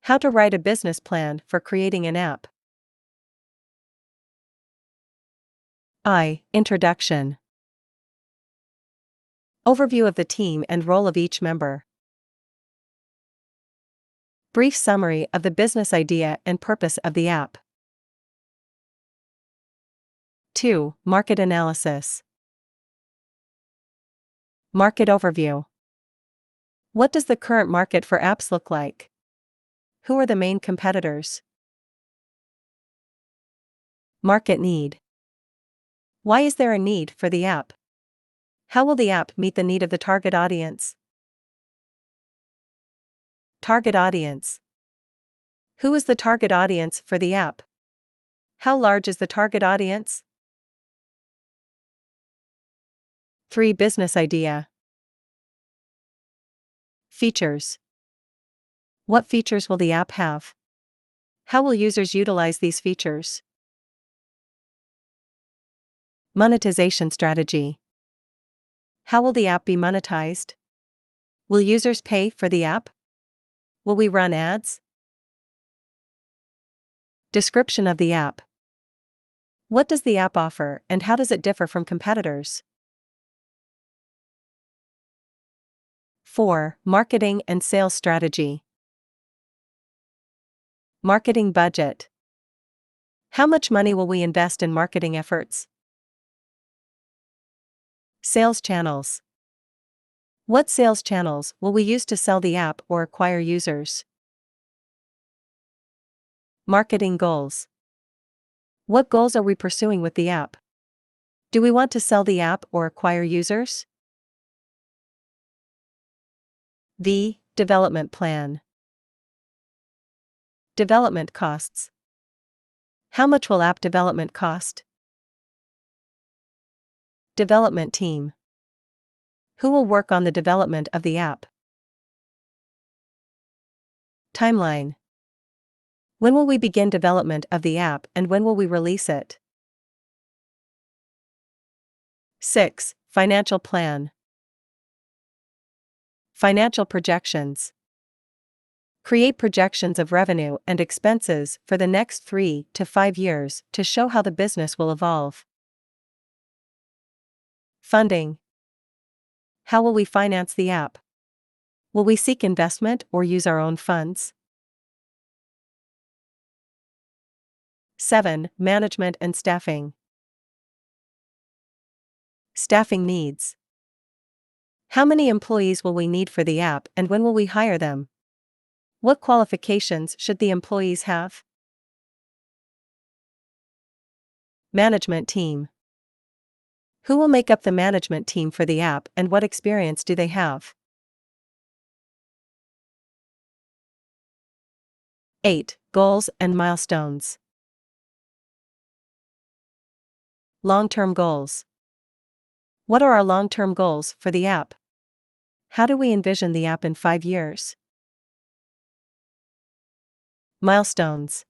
How to write a business plan for creating an app. Introduction. Overview of the team and role of each member. Brief summary of the business idea and purpose of the app. 2. Market analysis. Market overview. What does the current market for apps look like? Who are the main competitors? Market need. Why is there a need for the app? How will the app meet the need of the target audience? Target audience. Who is the target audience for the app? How large is the target audience? 3. Business idea. Features. What features will the app have? How will users utilize these features? Monetization strategy. How will the app be monetized? Will users pay for the app? Will we run ads? Description of the app. What does the app offer and how does it differ from competitors? 4. Marketing and sales strategy. Marketing budget. How much money will we invest in marketing efforts? Sales channels. What sales channels will we use to sell the app or acquire users? Marketing goals. What goals are we pursuing with the app? Do we want to sell the app or acquire users? V. Development plan. Development costs. How much will app development cost? Development team. Who will work on the development of the app? Timeline. When will we begin development of the app and when will we release it? 6. Financial plan. Financial projections. Create projections of revenue and expenses for the next 3 to 5 years to show how the business will evolve. Funding. How will we finance the app? Will we seek investment or use our own funds? 7. Management and staffing. Staffing needs. How many employees will we need for the app and when will we hire them? What qualifications should the employees have? Management team. Who will make up the management team for the app and what experience do they have? 8. Goals and milestones. Long-term goals. What are our long-term goals for the app? How do we envision the app in 5 years? Milestones.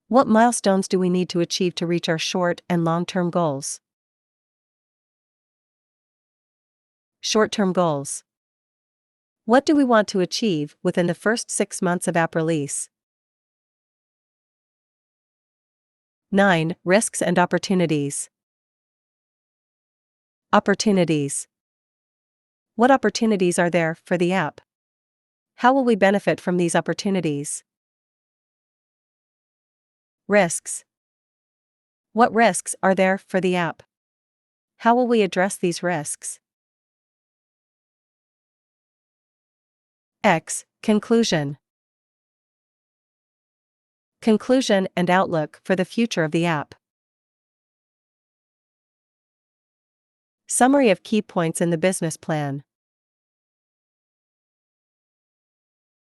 What milestones do we need to achieve to reach our short and long-term goals? Short-term goals. What do we want to achieve within the first 6 months of app release? 9. Risks and opportunities. Opportunities. What opportunities are there for the app? How will we benefit from these opportunities? Risks. What risks are there for the app? How will we address these risks? X. Conclusion. Conclusion and outlook for the future of the app. Summary of key points in the business plan.